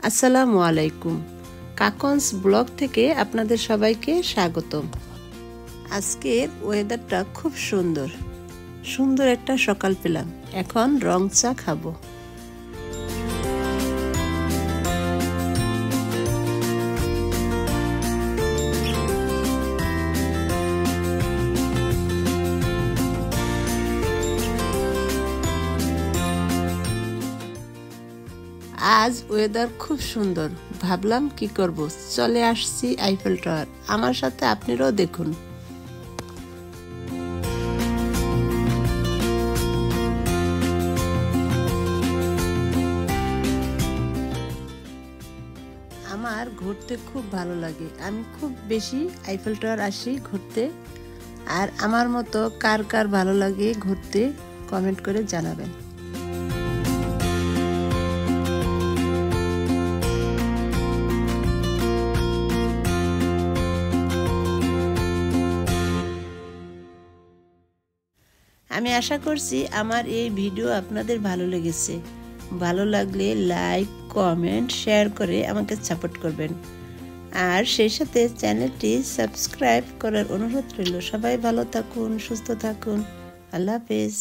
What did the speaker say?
আসসালামু আলাইকুম। কাকনস ব্লগ থেকে আপনাদের সবাইকে স্বাগতম। আজকের ওয়েদারটা খুব সুন্দর সুন্দর একটা সকাল পেলাম। এখন রং চা খাবো। আজ ওয়েদার খুব সুন্দর, ভাবলাম কি করব, চলে আসছি আইফেল টাওয়ার। আমার সাথে আপনারাও দেখুন। আমার ঘুরতে খুব ভালো লাগে, আমি খুব বেশি আইফেল টাওয়ার আসি ঘুরতে। আর আমার মতো কার কার ভালো লাগে ঘুরতে কমেন্ট করে জানাবেন। আমি আশা করছি আমার এই ভিডিও আপনাদের ভালো লেগেছে। ভালো লাগলে লাইক, কমেন্ট, শেয়ার করে আমাকে সাপোর্ট করবেন। আর সেই সাথে চ্যানেলটি সাবস্ক্রাইব করার অনুরোধ রইল। সবাই ভালো থাকুন, সুস্থ থাকুন। আল্লাহ হাফেজ।